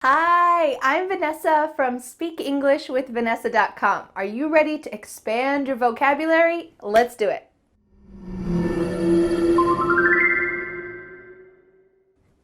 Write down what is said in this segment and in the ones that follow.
Hi, I'm Vanessa from SpeakEnglishWithVanessa.com. Are you ready to expand your vocabulary? Let's do it.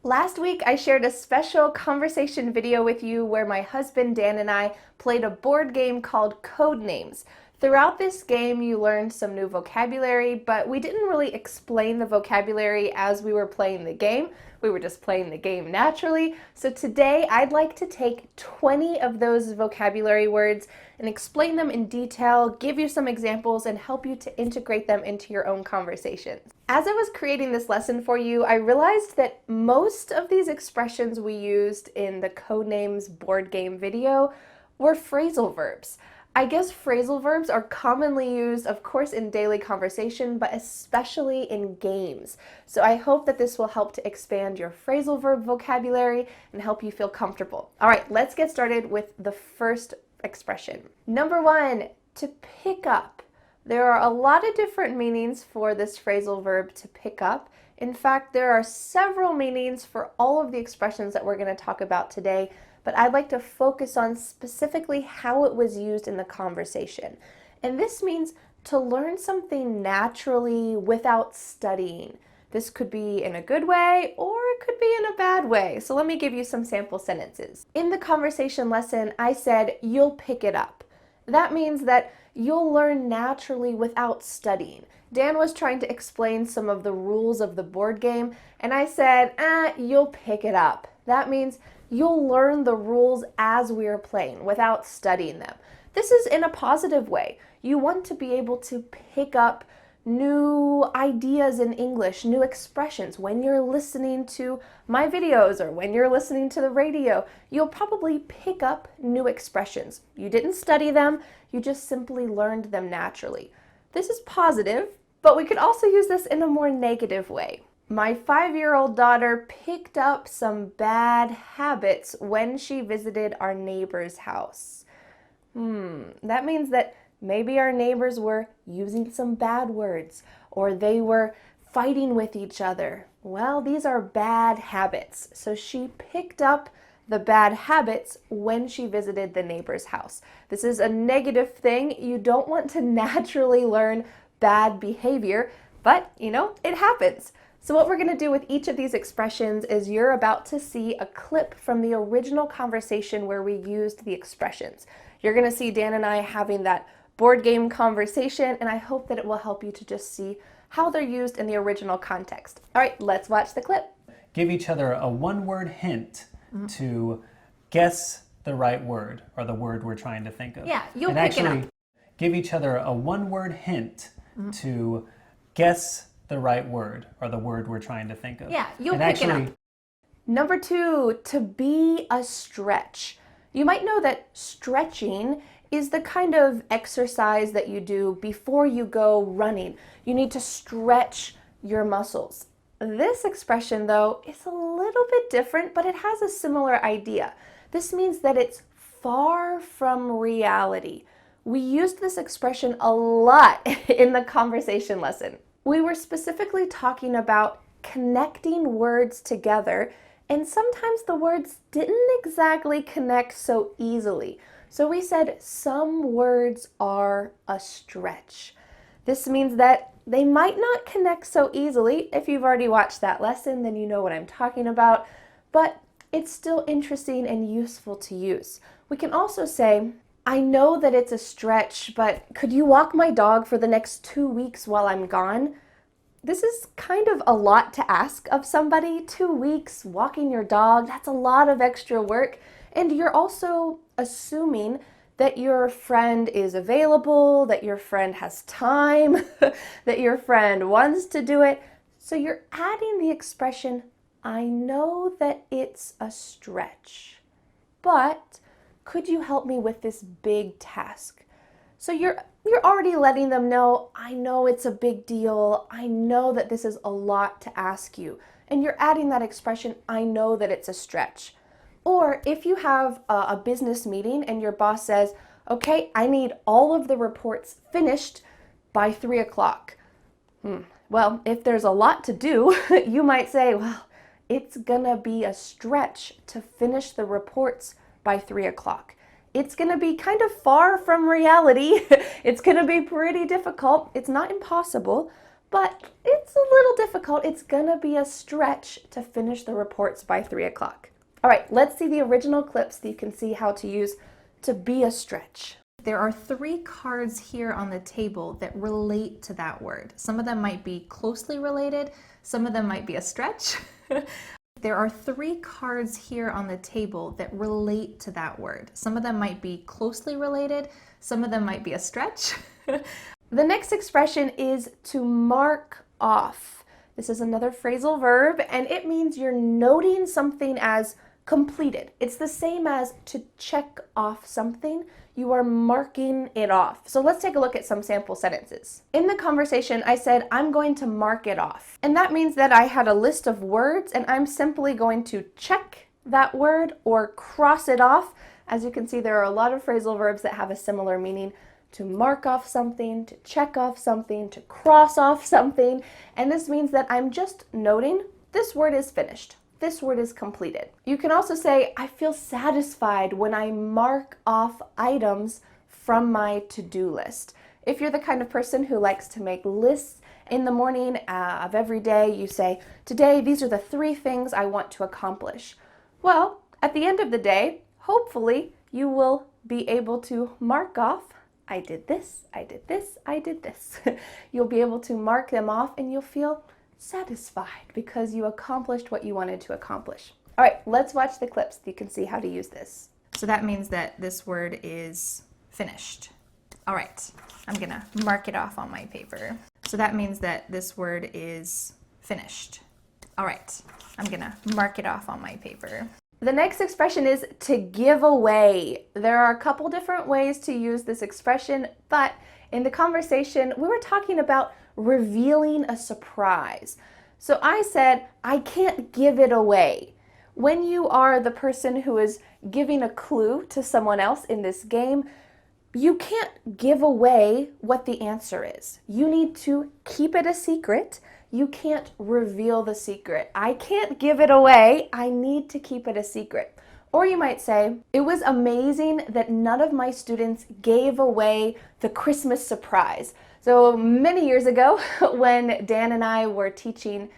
Last week, I shared a special conversation video with you where my husband Dan and I played a board game called Code Names. Throughout this game, you learned some new vocabulary, but we didn't really explain the vocabulary as we were playing the game. We were just playing the game naturally. So today, I'd like to take 20 of those vocabulary words and explain them in detail, give you some examples, and help you to integrate them into your own conversations. As I was creating this lesson for you, I realized that most of these expressions we used in the Codenames board game video were phrasal verbs. I guess phrasal verbs are commonly used, of course, in daily conversation, but especially in games. So I hope that this will help to expand your phrasal verb vocabulary and help you feel comfortable. All right, let's get started with the first expression. Number one, to pick up. There are a lot of different meanings for this phrasal verb to pick up. In fact, there are several meanings for all of the expressions that we're going to talk about today, but I'd like to focus on specifically how it was used in the conversation. And this means to learn something naturally without studying. This could be in a good way or it could be in a bad way. So let me give you some sample sentences. In the conversation lesson, I said, "You'll pick it up." That means that you'll learn naturally without studying. Dan was trying to explain some of the rules of the board game, and I said, you'll pick it up. That means you'll learn the rules as we are playing without studying them. This is in a positive way. You want to be able to pick up new ideas in English, new expressions. When you're listening to my videos or when you're listening to the radio, you'll probably pick up new expressions. You didn't study them, you just simply learned them naturally. This is positive, but we could also use this in a more negative way. My 5-year-old daughter picked up some bad habits when she visited our neighbor's house. That means that maybe our neighbors were using some bad words, or they were fighting with each other. Well, these are bad habits. So she picked up the bad habits when she visited the neighbor's house. This is a negative thing. You don't want to naturally learn bad behavior, but it happens. So what we're going to do with each of these expressions is you're about to see a clip from the original conversation where we used the expressions. You're going to see Dan and I having that board game conversation, and I hope that it will help you to just see how they're used in the original context. All right, let's watch the clip. Give each other a one-word hint to guess the right word or the word we're trying to think of. Yeah, you'll and pick it actually up. give each other a one-word hint to guess the right word or the word we're trying to think of. Yeah, you'll pick it up. Number two, to be a stretch. You might know that stretching is the kind of exercise that you do before you go running. You need to stretch your muscles. This expression, though, is a little bit different, but it has a similar idea. This means that it's far from reality. We used this expression a lot in the conversation lesson. We were specifically talking about connecting words together, and sometimes the words didn't exactly connect so easily. So we said some words are a stretch. This means that they might not connect so easily. If you've already watched that lesson, then you know what I'm talking about, but it's still interesting and useful to use. We can also say, I know that it's a stretch, but could you walk my dog for the next 2 weeks while I'm gone? This is kind of a lot to ask of somebody. 2 weeks walking your dog, that's a lot of extra work. And you're also assuming that your friend is available, that your friend has time, that your friend wants to do it. So you're adding the expression, I know that it's a stretch, but could you help me with this big task? So you're already letting them know, I know it's a big deal. I know that this is a lot to ask you. And you're adding that expression, I know that it's a stretch. Or if you have a business meeting and your boss says, okay, I need all of the reports finished by 3 o'clock. Well, if there's a lot to do, you might say, well, It's gonna be a stretch to finish the reports by 3 o'clock. It's gonna be kind of far from reality. It's gonna be pretty difficult. It's not impossible, but it's a little difficult. It's gonna be a stretch to finish the reports by 3 o'clock. All right, let's see the original clips so you can see how to use to be a stretch. There are 3 cards here on the table that relate to that word. Some of them might be closely related, some of them might be a stretch. There are 3 cards here on the table that relate to that word. Some of them might be closely related, some of them might be a stretch. The next expression is to mark off. This is another phrasal verb, and it means you're noting something as completed. It's the same as to check off something. You are marking it off. So let's take a look at some sample sentences. In the conversation, I said, I'm going to mark it off. And that means that I had a list of words and I'm simply going to check that word or cross it off. As you can see, there are a lot of phrasal verbs that have a similar meaning: to mark off something, to check off something, to cross off something. And this means that I'm just noting this word is finished. This word is completed. You can also say, I feel satisfied when I mark off items from my to-do list. If you're the kind of person who likes to make lists in the morning of every day, you say, today, these are the 3 things I want to accomplish. Well, at the end of the day, hopefully you will be able to mark off, I did this, I did this, I did this. You'll be able to mark them off and you'll feel satisfied because you accomplished what you wanted to accomplish. All right, let's watch the clips so you can see how to use this. So that means that this word is finished. All right, I'm gonna mark it off on my paper. So that means that this word is finished. All right, I'm gonna mark it off on my paper. The next expression is to give away. There are a couple different ways to use this expression, but in the conversation, we were talking about revealing a surprise. So I said, I can't give it away. When you are the person who is giving a clue to someone else in this game, you can't give away what the answer is. You need to keep it a secret. You can't reveal the secret. I can't give it away. I need to keep it a secret. Or you might say, it was amazing that none of my students gave away the Christmas surprise. So many years ago, when Dan and I were teaching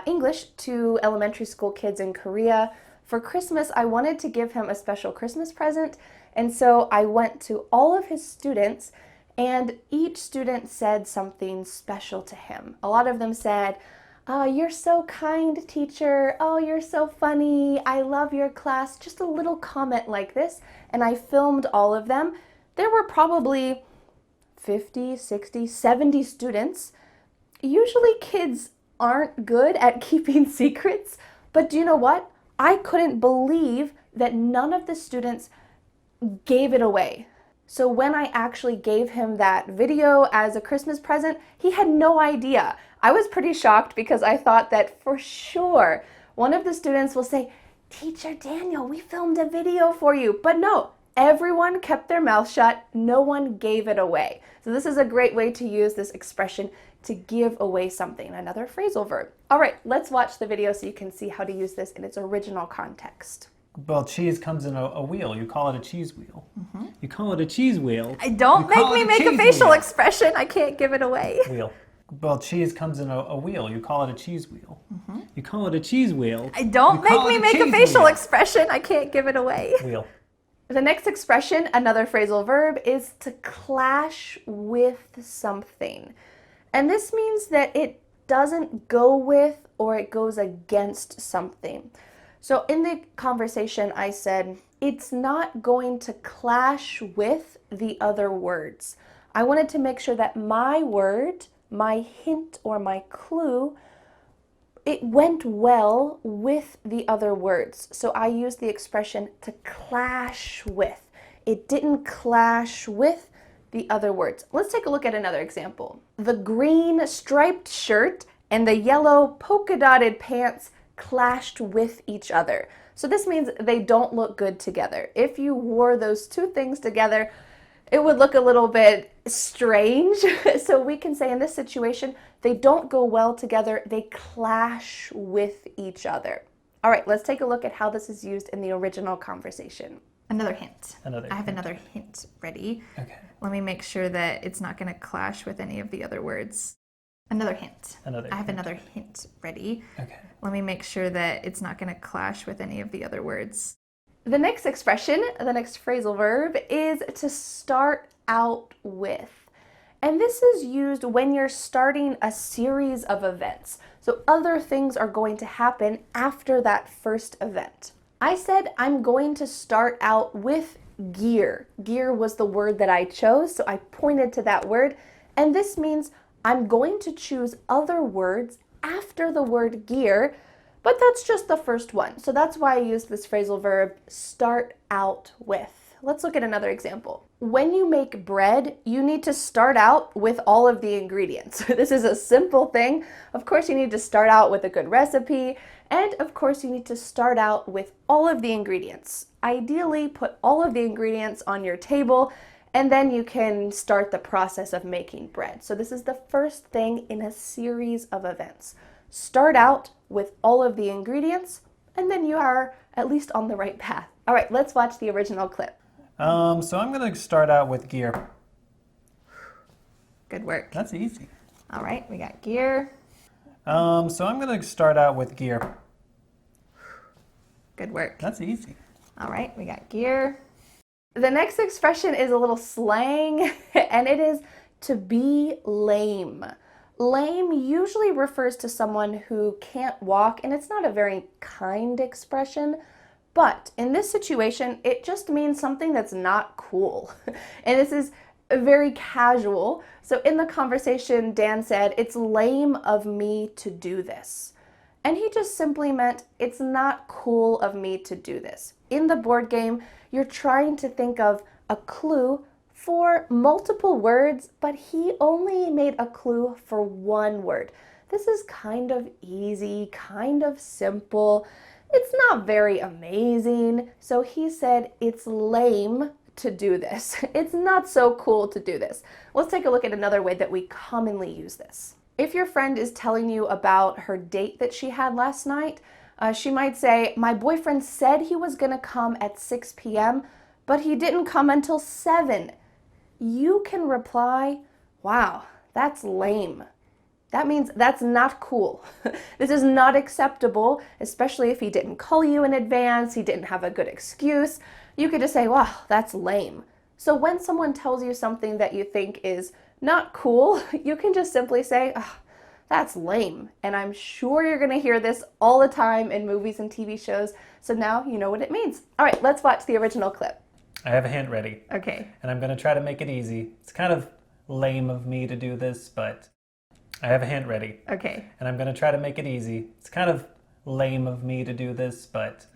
English to elementary school kids in Korea, for Christmas, I wanted to give him a special Christmas present. And so I went to all of his students, and each student said something special to him. A lot of them said, oh, you're so kind, teacher. Oh, you're so funny. I love your class. Just a little comment like this. And I filmed all of them. There were probably 50, 60, 70 students. Usually kids aren't good at keeping secrets, but do you know what? I couldn't believe that none of the students gave it away. So when I actually gave him that video as a Christmas present, he had no idea. I was pretty shocked because I thought that for sure one of the students will say, Teacher Daniel, we filmed a video for you. But no, everyone kept their mouth shut. No one gave it away. So this is a great way to use this expression to give away something, another phrasal verb. All right, let's watch the video so you can see how to use this in its original context. Well, cheese comes in a wheel. You call it a cheese wheel. Mm-hmm. You call it a cheese wheel. Don't make me make a facial expression. I can't give it away. Wheel. Well, cheese comes in a wheel. You call it a cheese wheel. Mm-hmm. You call it a cheese wheel. Don't make me make a facial expression. I can't give it away. Wheel. The next expression, another phrasal verb, is to clash with something. And this means that it doesn't go with or it goes against something. So in the conversation, I said, it's not going to clash with the other words. I wanted to make sure that my word, my hint or my clue, it went well with the other words. So I used the expression to clash with. It didn't clash with the other words. Let's take a look at another example. The green striped shirt and the yellow polka dotted pants clashed with each other. So this means they don't look good together. If you wore those two things together, it would look a little bit strange. So we can say in this situation, they don't go well together, they clash with each other. All right, let's take a look at how this is used in the original conversation. Another hint. Another I have hint. another hint ready. Okay. Let me make sure that it's not going to clash with any of the other words. Another hint. Another I have hint. another hint ready. Okay. Let me make sure that it's not going to clash with any of the other words. The next expression, the next phrasal verb, is to start out with. And this is used when you're starting a series of events. So other things are going to happen after that first event. I said I'm going to start out with gear. Gear was the word that I chose, so I pointed to that word. And this means I'm going to choose other words after the word gear, but that's just the first one. So that's why I use this phrasal verb, start out with. Let's look at another example. When you make bread, you need to start out with all of the ingredients. This is a simple thing. Of course, you need to start out with a good recipe, and of course, you need to start out with all of the ingredients. Ideally, put all of the ingredients on your table, and then you can start the process of making bread. So this is the first thing in a series of events. Start out with all of the ingredients, and then you are at least on the right path. All right, let's watch the original clip. So I'm going to start out with gear. Good work. That's easy. All right, we got gear. So I'm going to start out with gear. Good work. That's easy. All right, we got gear. The next expression is a little slang, and it is to be lame. Lame usually refers to someone who can't walk, and it's not a very kind expression. But in this situation, it just means something that's not cool. And this is very casual. So in the conversation, Dan said, "It's lame of me to do this." And he just simply meant, it's not cool of me to do this. In the board game, you're trying to think of a clue for multiple words, but he only made a clue for one word. This is kind of easy, kind of simple. It's not very amazing. So he said, it's lame to do this. It's not so cool to do this. Let's take a look at another way that we commonly use this. If your friend is telling you about her date that she had last night, she might say, "My boyfriend said he was gonna come at 6 p.m., but he didn't come until 7. You can reply, "Wow, that's lame." That means that's not cool. This is not acceptable, especially if he didn't call you in advance, he didn't have a good excuse. You could just say, "Wow, that's lame." So when someone tells you something that you think is not cool, you can just simply say, "Oh, that's lame." And I'm sure you're gonna hear this all the time in movies and TV shows, so now you know what it means. All right, let's watch the original clip. I have a hint ready. Okay. And I'm going to try to make it easy. It's kind of lame of me to do this, but I have a hint ready. Okay. And I'm going to try to make it easy. It's kind of lame of me to do this, but...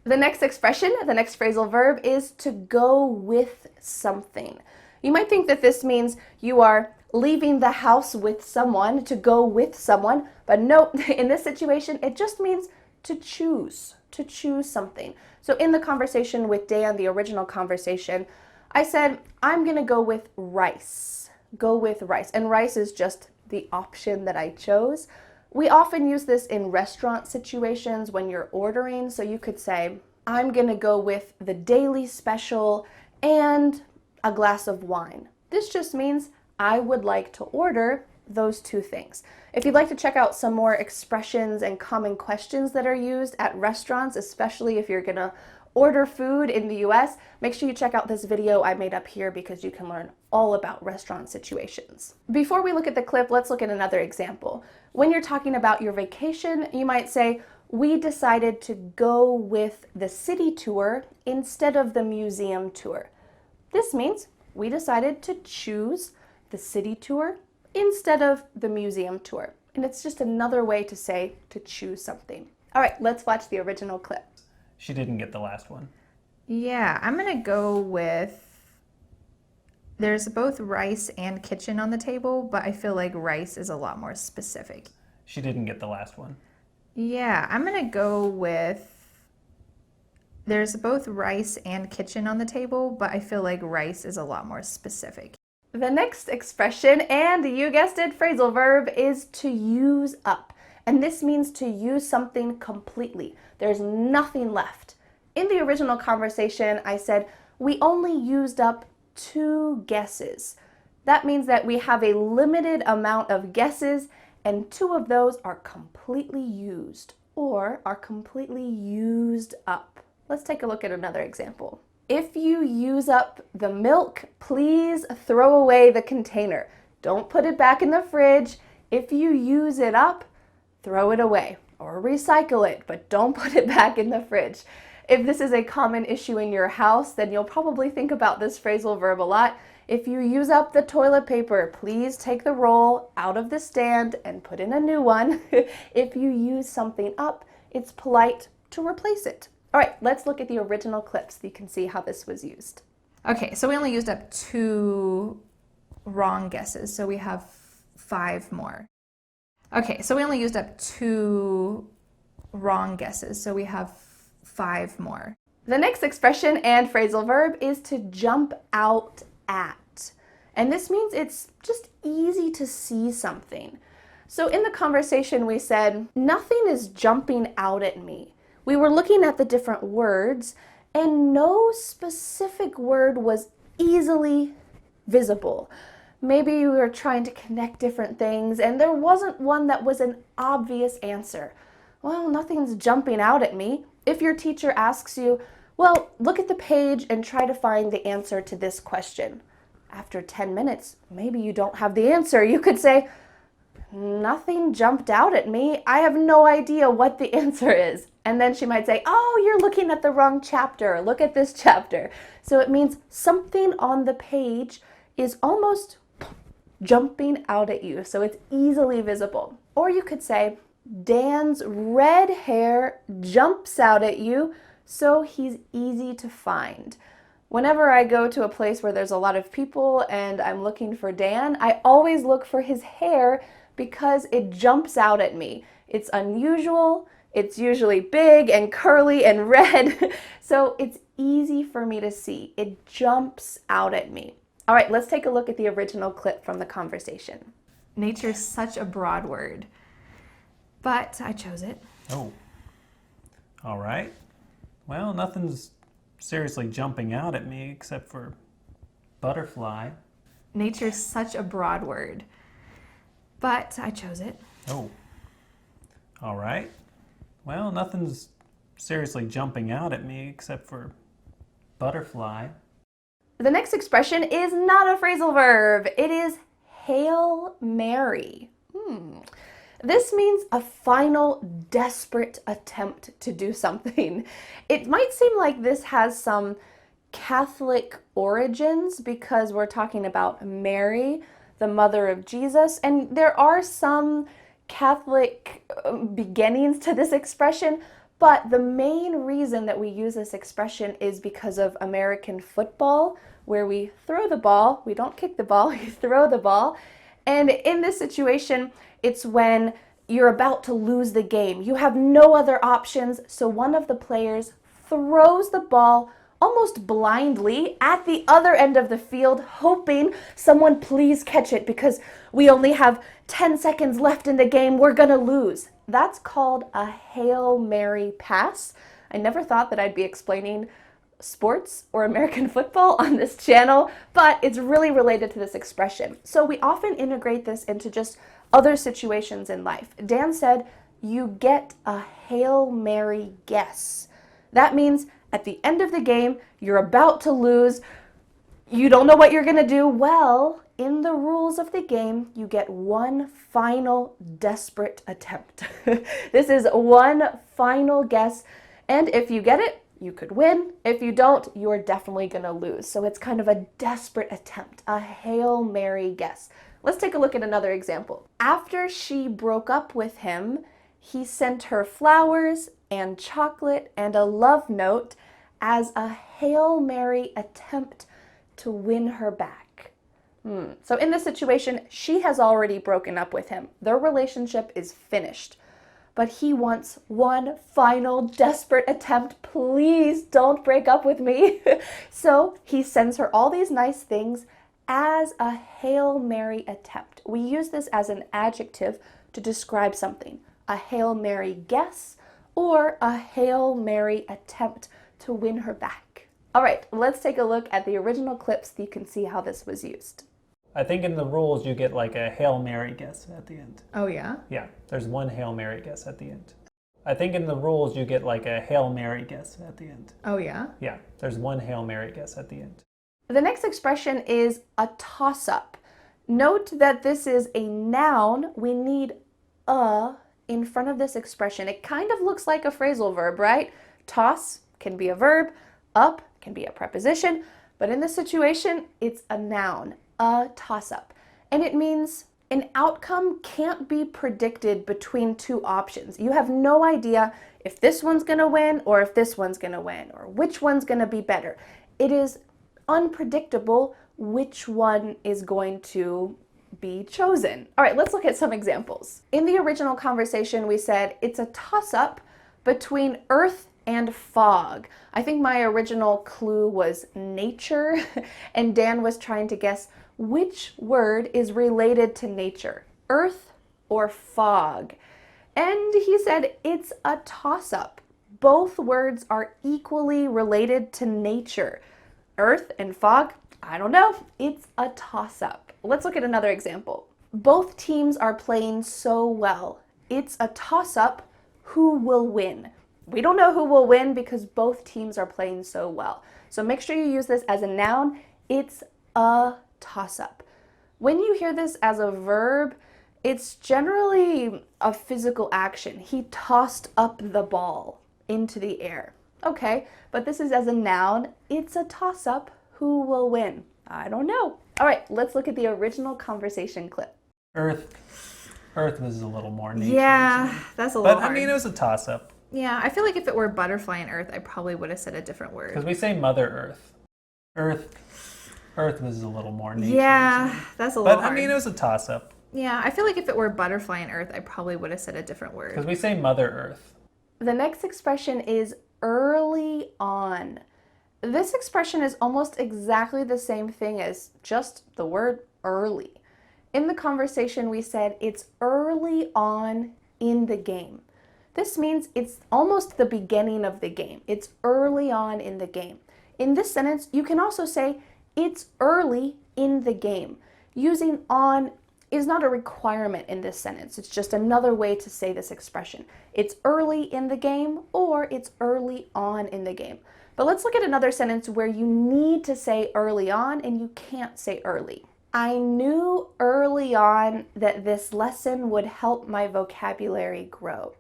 The next expression, the next phrasal verb, is to go with something. You might think that this means you are leaving the house with someone, to go with someone, but no, in this situation, it just means to choose something. So in the conversation with Dan, the original conversation, I said, I'm gonna go with rice. Go with rice. And rice is just the option that I chose. We often use this in restaurant situations when you're ordering. So you could say, I'm gonna go with the daily special and a glass of wine. This just means I would like to order those two things. If you'd like to check out some more expressions and common questions that are used at restaurants, especially if you're gonna order food in the US, make sure you check out this video I made up here because you can learn all about restaurant situations. Before we look at the clip, let's look at another example. When you're talking about your vacation, you might say, we decided to go with the city tour instead of the museum tour. This means we decided to choose the city tour instead of the museum tour. And it's just another way to say to choose something. All right, let's watch the original clip. She didn't get the last one. Yeah, I'm gonna go with, there's both rice and kitchen on the table, but I feel like rice is a lot more specific. She didn't get the last one. Yeah, I'm gonna go with, there's both rice and kitchen on the table, but I feel like rice is a lot more specific. The next expression, and you guessed it, phrasal verb, is to use up. and this means to use something completely. There's nothing left. In the original conversation, I said, we only used up 2 guesses. That means that we have a limited amount of guesses, and 2 of those are completely used or are completely used up. Let's take a look at another example. If you use up the milk, please throw away the container. Don't put it back in the fridge. If you use it up, throw it away or recycle it, but don't put it back in the fridge. If this is a common issue in your house, then you'll probably think about this phrasal verb a lot. If you use up the toilet paper, please take the roll out of the stand and put in a new one. If you use something up, it's polite to replace it. All right, let's look at the original clips so you can see how this was used. Okay, so we only used up 2 wrong guesses, so we have 5 more. Okay, so we only used up 2 wrong guesses, so we have 5 more. The next expression and phrasal verb is to jump out at. And this means it's just easy to see something. So in the conversation we said, nothing is jumping out at me. We were looking at the different words and no specific word was easily visible. Maybe we were trying to connect different things and there wasn't one that was an obvious answer. Well, nothing's jumping out at me. If your teacher asks you, well, look at the page and try to find the answer to this question. After 10 minutes, maybe you don't have the answer. You could say, nothing jumped out at me. I have no idea what the answer is. And then she might say, oh, you're looking at the wrong chapter. Look at this chapter. So it means something on the page is almost jumping out at you. So it's easily visible. Or you could say, Dan's red hair jumps out at you, so he's easy to find. Whenever I go to a place where there's a lot of people and I'm looking for Dan, I always look for his hair because it jumps out at me. It's unusual, it's usually big and curly and red, so it's easy for me to see. It jumps out at me. All right, let's take a look at the original clip from the conversation. Nature's such a broad word, but I chose it. Oh, all right. Well, nothing's seriously jumping out at me except for butterfly. Nature's such a broad word, but I chose it. Oh, all right. Well, nothing's seriously jumping out at me except for butterfly. The next expression is not a phrasal verb. It is Hail Mary. This means a final, desperate attempt to do something. It might seem like this has some Catholic origins because we're talking about Mary, the mother of Jesus, and there are some Catholic beginnings to this expression, but the main reason that we use this expression is because of American football, where we throw the ball. We don't kick the ball, we throw the ball. And in this situation, it's when you're about to lose the game. You have no other options, so one of the players throws the ball almost blindly at the other end of the field, hoping someone please catch it because we only have 10 seconds left in the game, we're gonna lose. That's called a Hail Mary pass. I never thought that I'd be explaining sports or American football on this channel, but it's really related to this expression. So we often integrate this into just other situations in life. Dan said, you get a Hail Mary guess. That means at the end of the game, you're about to lose, you don't know what you're gonna do. Well, in the rules of the game, you get one final desperate attempt. This is one final guess, and if you get it, you could win. If you don't, you're definitely gonna lose. So it's kind of a desperate attempt, a Hail Mary guess. Let's take a look at another example. After she broke up with him, he sent her flowers and chocolate and a love note as a Hail Mary attempt to win her back. So in this situation, she has already broken up with him. Their relationship is finished. But he wants one final desperate attempt. Please don't break up with me. So he sends her all these nice things as a Hail Mary attempt. We use this as an adjective to describe something. a Hail Mary guess, or a Hail Mary attempt to win her back. All right, let's take a look at the original clip so you can see how this was used. I think in the rules you get like a Hail Mary guess at the end. Oh, yeah? Yeah, there's one Hail Mary guess at the end. I think in the rules you get like a Hail Mary guess at the end. Oh, yeah? Yeah, there's one Hail Mary guess at the end. The next expression is a toss-up. Note that this is a noun. We need a in front of this expression. It kind of looks like a phrasal verb, right? Toss can be a verb, up can be a preposition, but in this situation, it's a noun, a toss-up. And it means an outcome can't be predicted between two options. You have no idea if this one's gonna win or if this one's gonna win or which one's gonna be better. It is unpredictable which one is going to be chosen. All right, let's look at some examples. In the original conversation, we said it's a toss-up between earth and fog. I think my original clue was nature, and Dan was trying to guess which word is related to nature, earth or fog. And he said it's a toss-up. Both words are equally related to nature. Earth and fog, I don't know, it's a toss-up. Let's look at another example. Both teams are playing so well. It's a toss-up who will win. We don't know who will win because both teams are playing so well. So make sure you use this as a noun. It's a toss-up. When you hear this as a verb, it's generally a physical action. He tossed up the ball into the air. Okay, but this is as a noun. It's a toss-up. Who will win? I don't know. All right, let's look at the original conversation clip. Earth was a little more nature. Yeah, that's a little But hard. I mean, it was a toss-up. Yeah, I feel like if it were butterfly and earth, I probably would have said a different word. Because we say Mother Earth. Earth was a little more nature. Yeah, that's a little But hard. I mean, it was a toss-up. Yeah, I feel like if it were butterfly and earth, I probably would have said a different word. Because we say Mother Earth. The next expression is early on. This expression is almost exactly the same thing as just the word early. In the conversation, we said it's early on in the game. This means it's almost the beginning of the game. It's early on in the game. In this sentence, you can also say it's early in the game. Using on is not a requirement in this sentence. It's just another way to say this expression. It's early in the game or it's early on in the game. But let's look at another sentence where you need to say early on and you can't say early. I knew early on that this lesson would help my vocabulary grow.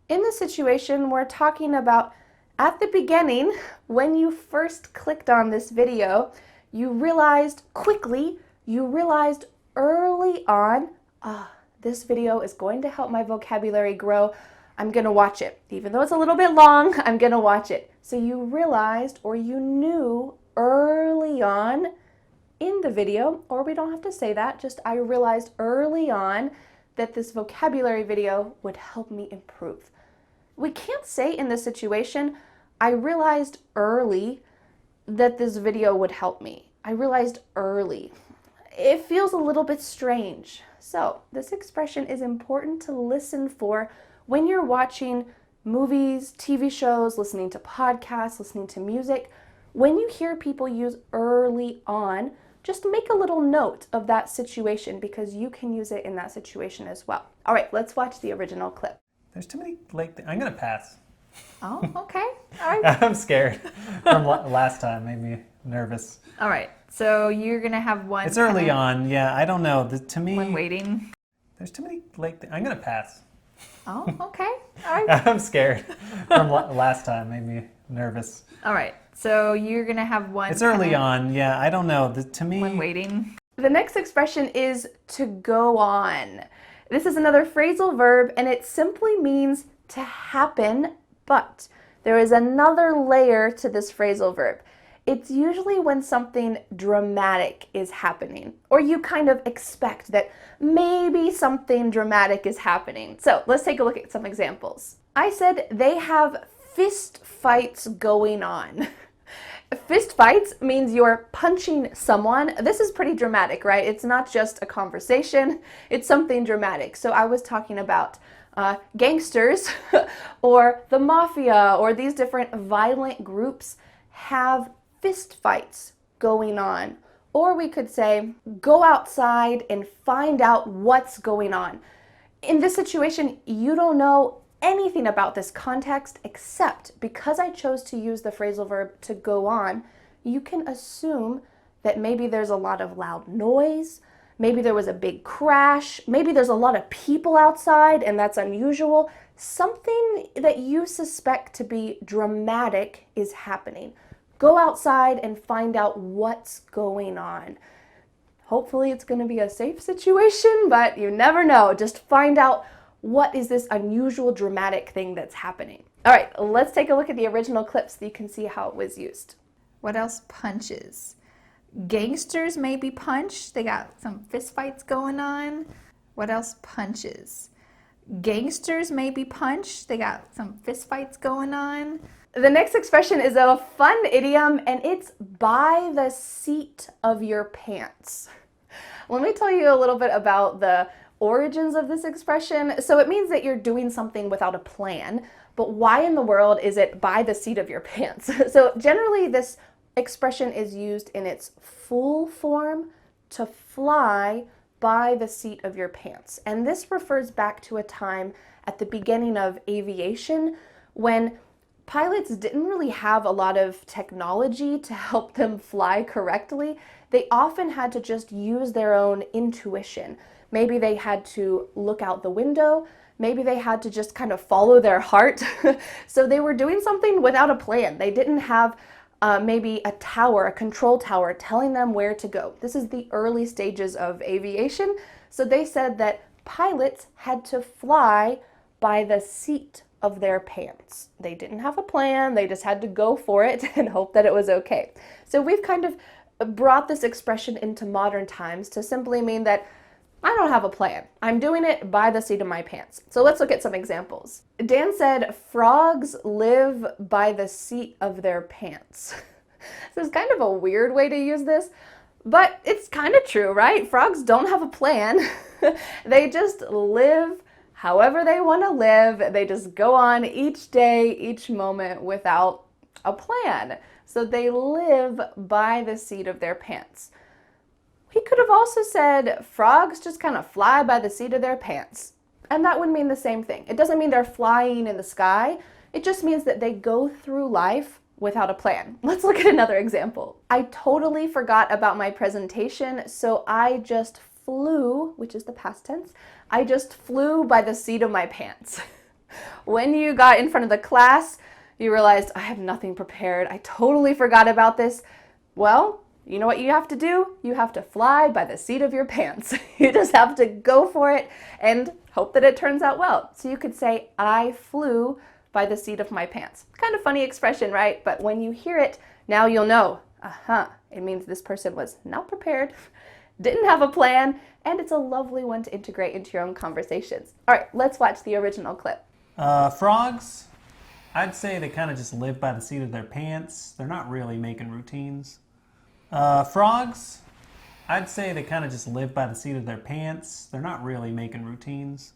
In this situation, we're talking about at the beginning, when you first clicked on this video, you realized early on, this video is going to help my vocabulary grow. I'm gonna watch it. Even though it's a little bit long, I'm gonna watch it. So you realized or you knew early on in the video, or we don't have to say that, just I realized early on that this vocabulary video would help me improve. We can't say in this situation, I realized early that this video would help me. I realized early. It feels a little bit strange. So this expression is important to listen for when you're watching movies, TV shows, listening to podcasts, listening to music. When you hear people use early on, just make a little note of that situation because you can use it in that situation as well. All right, let's watch the original clip. There's too many I'm gonna pass. Oh, okay. All right. I'm scared. From last time, made me nervous. All right. So you're going to have one. It's early on. Yeah, I don't know. To me, One waiting. there's too many I'm gonna pass. Oh, okay. All right. I'm scared. From last time, made me nervous. All right. So you're going to have one. It's early on. Yeah, I don't know. To me, One waiting. The next expression is to go on. This is another phrasal verb and it simply means to happen, but there is another layer to this phrasal verb. It's usually when something dramatic is happening, or you kind of expect that maybe something dramatic is happening. So let's take a look at some examples. I said they have fist fights going on. Fist fights means you're punching someone. This is pretty dramatic, right? It's not just a conversation, it's something dramatic. So I was talking about Gangsters or the mafia or these different violent groups have fist fights going on. Or we could say, go outside and find out what's going on. In this situation, you don't know anything about this context, except because I chose to use the phrasal verb to go on, you can assume that maybe there's a lot of loud noise, maybe there was a big crash, maybe there's a lot of people outside and that's unusual. Something that you suspect to be dramatic is happening. Go outside and find out what's going on. Hopefully it's going to be a safe situation, but you never know. Just find out what is this unusual, dramatic thing that's happening. All right, let's take a look at the original clip so you can see how it was used. What else punches? Gangsters maybe punch. They got some fist fights going on. What else punches? Gangsters maybe punch. They got some fist fights going on. The next expression is a fun idiom, and it's by the seat of your pants. Let me tell you a little bit about the origins of this expression. So it means that you're doing something without a plan, but why in the world is it by the seat of your pants? So generally this expression is used in its full form to fly by the seat of your pants. And this refers back to a time at the beginning of aviation when pilots didn't really have a lot of technology to help them fly correctly. They often had to just use their own intuition. Maybe they had to look out the window. Maybe they had to just kind of follow their heart. So they were doing something without a plan. They didn't have maybe a tower, a control tower, telling them where to go. This is the early stages of aviation. So they said that pilots had to fly by the seat of their pants. They didn't have a plan. They just had to go for it and hope that it was okay. So we've kind of brought this expression into modern times to simply mean that I don't have a plan. I'm doing it by the seat of my pants. So let's look at some examples. Dan said, frogs live by the seat of their pants. This is kind of a weird way to use this, but it's kind of true, right? Frogs don't have a plan. They just live however they want to live. They just go on each day, each moment without a plan. So they live by the seat of their pants. He could have also said frogs just kind of fly by the seat of their pants. And that would mean the same thing. It doesn't mean they're flying in the sky. It just means that they go through life without a plan. Let's look at another example. I totally forgot about my presentation, so I just flew, which is the past tense, I just flew by the seat of my pants. When you got in front of the class, you realized I have nothing prepared. I totally forgot about this. Well, you know what you have to do? You have to fly by the seat of your pants. You just have to go for it and hope that it turns out well. So you could say, I flew by the seat of my pants. Kind of funny expression, right? But when you hear it, now you'll know, it means this person was not prepared, didn't have a plan, and it's a lovely one to integrate into your own conversations. All right, let's watch the original clip. Frogs, I'd say they kind of just live by the seat of their pants. They're not really making routines. Frogs, I'd say they kind of just live by the seat of their pants. They're not really making routines.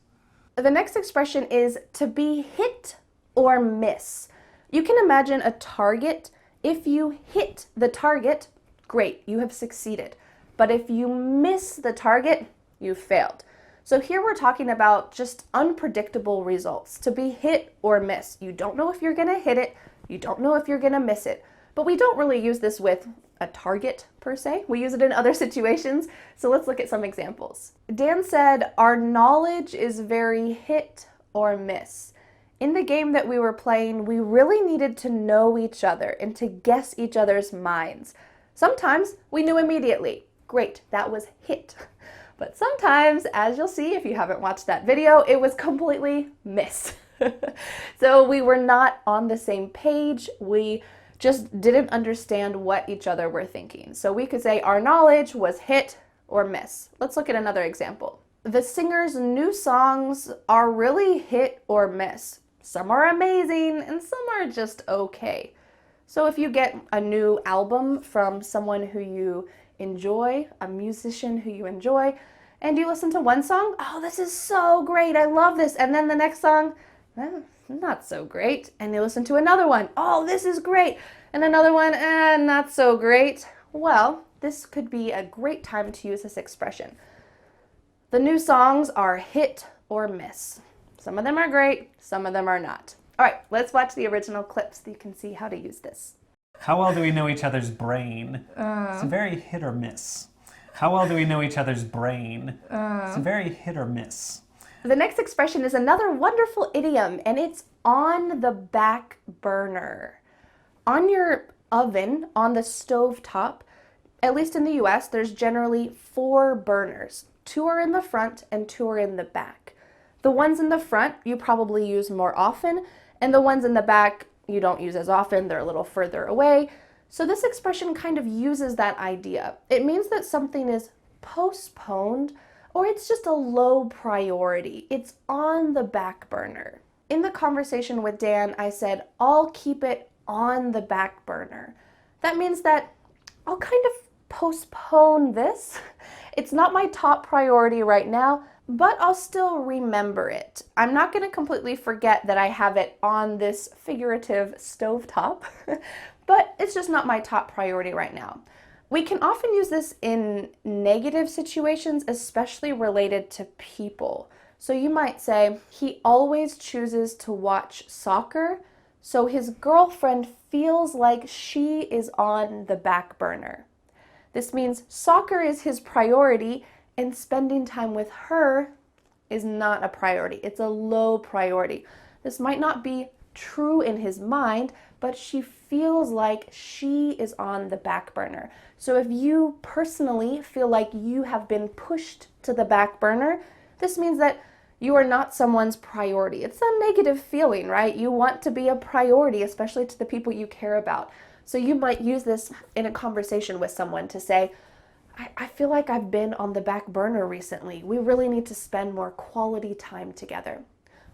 The next expression is to be hit or miss. You can imagine a target. If you hit the target, great, you have succeeded. But if you miss the target, you failed. So here we're talking about just unpredictable results. To be hit or miss. You don't know if you're going to hit it. You don't know if you're going to miss it. But we don't really use this with a target per se. We use it in other situations. So let's look at some examples. Dan said, our knowledge is very hit or miss. In the game that we were playing, we really needed to know each other and to guess each other's minds. Sometimes we knew immediately. Great, that was hit. But sometimes, as you'll see if you haven't watched that video, it was completely miss. So we were not on the same page. We just didn't understand what each other were thinking. So we could say our knowledge was hit or miss. Let's look at another example. The singer's new songs are really hit or miss. Some are amazing and some are just okay. So if you get a new album from someone who you enjoy, a musician who you enjoy, And you listen to one song, oh, this is so great, I love this. And then the next song, not so great. And you listen to another one, oh, this is great. And another one, not so great. Well, this could be a great time to use this expression. The new songs are hit or miss. Some of them are great, some of them are not. All right, let's watch the original clip so you can see how to use this. How well do we know each other's brain? It's very hit or miss. How well do we know each other's brain? It's very hit or miss. The next expression is another wonderful idiom, and it's on the back burner. On your oven, on the stove top, at least in the US, there's generally 4 burners. 2 are in the front and 2 are in the back. The ones in the front you probably use more often, and the ones in the back you don't use as often, they're a little further away. So this expression kind of uses that idea. It means that something is postponed or it's just a low priority. It's on the back burner. In the conversation with Dan, I said, I'll keep it on the back burner. That means that I'll kind of postpone this. It's not my top priority right now, but I'll still remember it. I'm not going to completely forget that I have it on this figurative stovetop, but it's just not my top priority right now. We can often use this in negative situations, especially related to people. So you might say, he always chooses to watch soccer, so his girlfriend feels like she is on the back burner. This means soccer is his priority and spending time with her is not a priority. It's a low priority. This might not be true in his mind, but she feels like she is on the back burner. So if you personally feel like you have been pushed to the back burner, this means that you are not someone's priority. It's a negative feeling, right? You want to be a priority, especially to the people you care about. So you might use this in a conversation with someone to say, I feel like I've been on the back burner recently. We really need to spend more quality time together.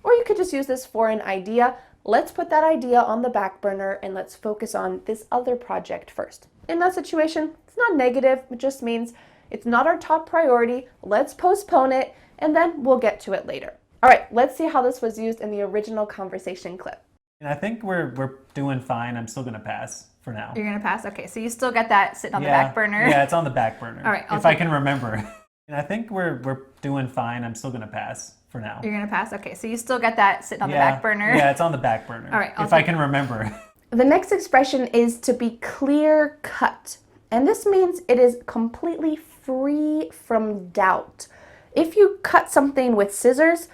Or you could just use this for an idea. Let's put that idea on the back burner and let's focus on this other project first. In that situation, it's not negative. It just means it's not our top priority. Let's postpone it and then we'll get to it later. All right, let's see how this was used in the original conversation clip. I think we're doing fine. I'm still going to pass for now. You're going to pass? Okay, so you still got that sitting on the back burner? Yeah, it's on the back burner. All right. If I can remember. I think we're doing fine. I'm still going to pass for now. You're going to pass? Okay, so you still got that sitting on the back burner? Yeah, it's on the back burner. All right. If I can remember. The next expression is to be clear cut. And this means it is completely free from doubt. If you cut something with scissors,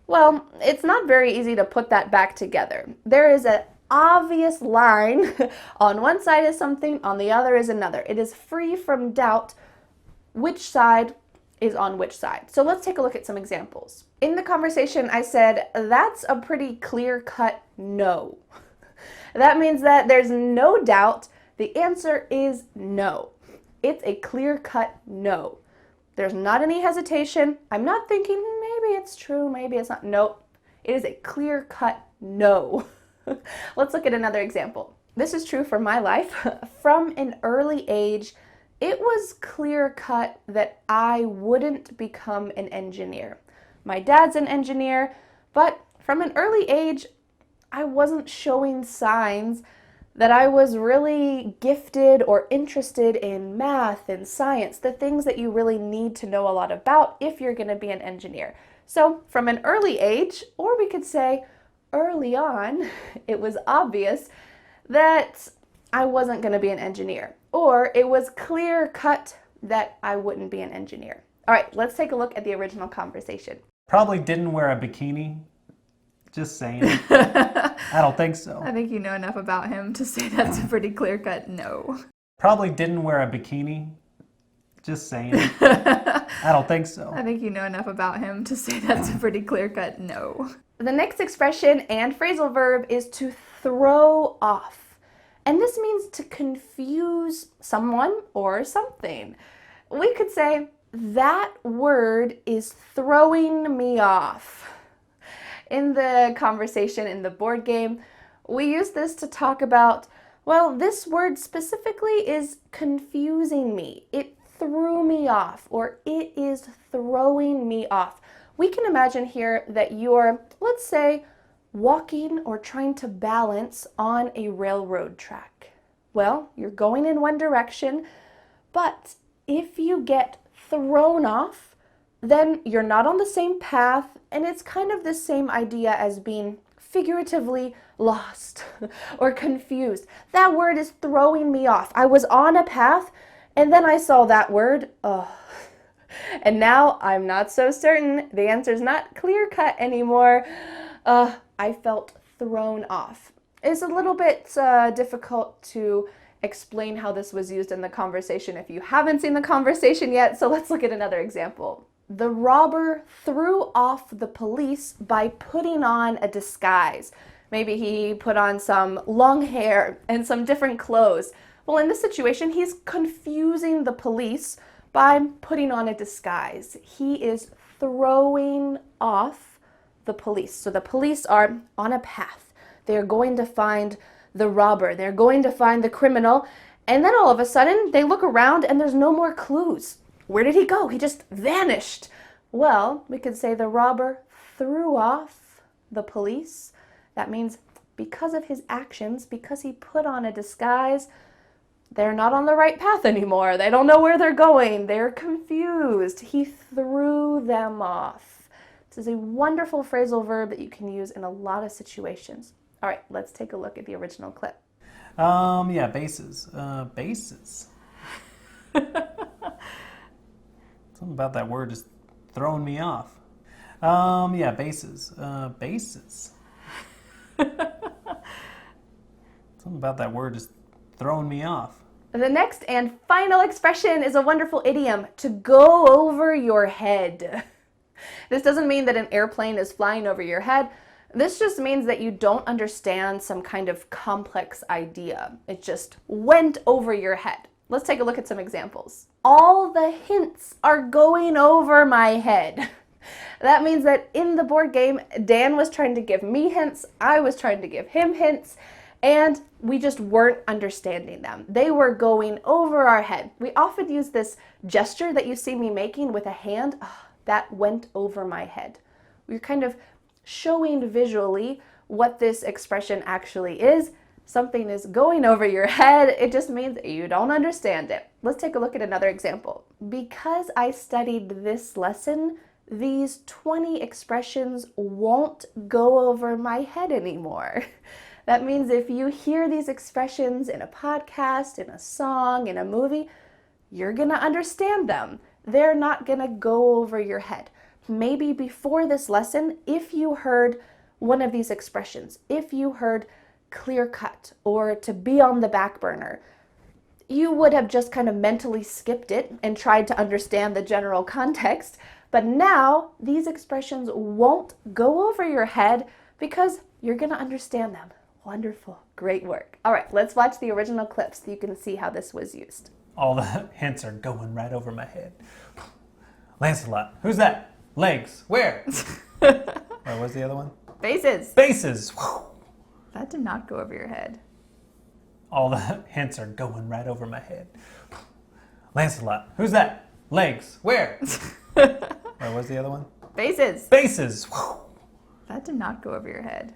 well, it's not very easy to put that back together. There is an obvious line on one side is something, on the other is another. It is free from doubt which side is on which side. So let's take a look at some examples. In the conversation, I said, that's a pretty clear-cut no. That means that there's no doubt. The answer is no. It's a clear-cut no. There's not any hesitation. I'm not thinking, maybe it's true, maybe it's not. Nope. It is a clear-cut no. Let's look at another example. This is true for my life. From an early age, it was clear-cut that I wouldn't become an engineer. My dad's an engineer, but from an early age, I wasn't showing signs that I was really gifted or interested in math and science, the things that you really need to know a lot about if you're going to be an engineer. So from an early age, or we could say early on, it was obvious that I wasn't going to be an engineer, or it was clear cut that I wouldn't be an engineer. All right, let's take a look at the original conversation. Probably didn't wear a bikini. Just saying. I don't think so. I think you know enough about him to say that's a pretty clear-cut no. Probably didn't wear a bikini. Just saying. I don't think so. I think you know enough about him to say that's a pretty clear-cut no. The next expression and phrasal verb is to throw off. And this means to confuse someone or something. We could say, that word is throwing me off. In the conversation in the board game, we use this to talk about, well, this word specifically is confusing me. It threw me off, or it is throwing me off. We can imagine here that you're, let's say, walking or trying to balance on a railroad track. Well, you're going in one direction, but if you get thrown off, then you're not on the same path, and it's kind of the same idea as being figuratively lost or confused. That word is throwing me off. I was on a path, and then I saw that word, and now I'm not so certain. The answer's not clear-cut anymore. I felt thrown off. It's a little bit difficult to explain how this was used in the conversation if you haven't seen the conversation yet, so let's look at another example. The robber threw off the police by putting on a disguise. Maybe he put on some long hair and some different clothes. Well, in this situation, he's confusing the police by putting on a disguise. He is throwing off the police. So the police are on a path. They're going to find the robber. They're going to find the criminal. And then all of a sudden, they look around and there's no more clues. Where did he go? He just vanished. Well, we could say the robber threw off the police. That means because of his actions, because he put on a disguise, they're not on the right path anymore. They don't know where they're going. They're confused. He threw them off. This is a wonderful phrasal verb that you can use in a lot of situations. All right, let's take a look at the original clip. Yeah, bases. Bases. Something about that word just throwing me off. Yeah, bases. Bases. Something about that word just throwing me off. The next and final expression is a wonderful idiom, to go over your head. This doesn't mean that an airplane is flying over your head. This just means that you don't understand some kind of complex idea. It just went over your head. Let's take a look at some examples. All the hints are going over my head. That means that in the board game, Dan was trying to give me hints, I was trying to give him hints, and we just weren't understanding them. They were going over our head. We often use this gesture that you see me making with a hand. That went over my head. We're kind of showing visually what this expression actually is. Something is going over your head. It just means you don't understand it. Let's take a look at another example. Because I studied this lesson, these 20 expressions won't go over my head anymore. That means if you hear these expressions in a podcast, in a song, in a movie, you're gonna understand them. They're not gonna go over your head. Maybe before this lesson, if you heard one of these expressions, if you heard clear cut or to be on the back burner, you would have just kind of mentally skipped it and tried to understand the general context. But now these expressions won't go over your head because you're gonna understand them. Wonderful, great work. All right, let's watch the original clip so you can see how this was used. All the hints are going right over my head. Lancelot, who's that? Legs, where? What was the other one? Bases. Bases. That did not go over your head. All the hints are going right over my head. Lancelot, who's that? Legs, where? What was the other one? Bases. Bases. That did not go over your head.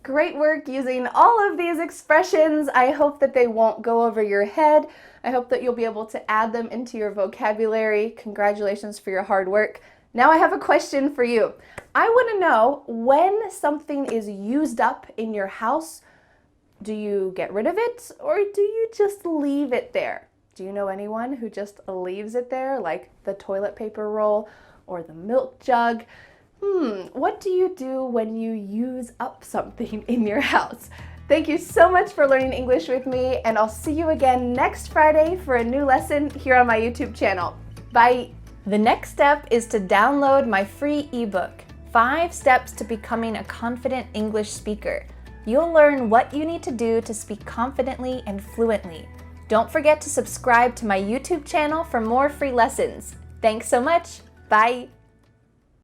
Great work using all of these expressions. I hope that they won't go over your head. I hope that you'll be able to add them into your vocabulary. Congratulations for your hard work. Now I have a question for you. I want to know, when something is used up in your house, do you get rid of it or do you just leave it there? Do you know anyone who just leaves it there, like the toilet paper roll or the milk jug? What do you do when you use up something in your house? Thank you so much for learning English with me, and I'll see you again next Friday for a new lesson here on my YouTube channel. Bye! The next step is to download my free ebook, 5 Steps to Becoming a Confident English Speaker. You'll learn what you need to do to speak confidently and fluently. Don't forget to subscribe to my YouTube channel for more free lessons. Thanks so much. Bye!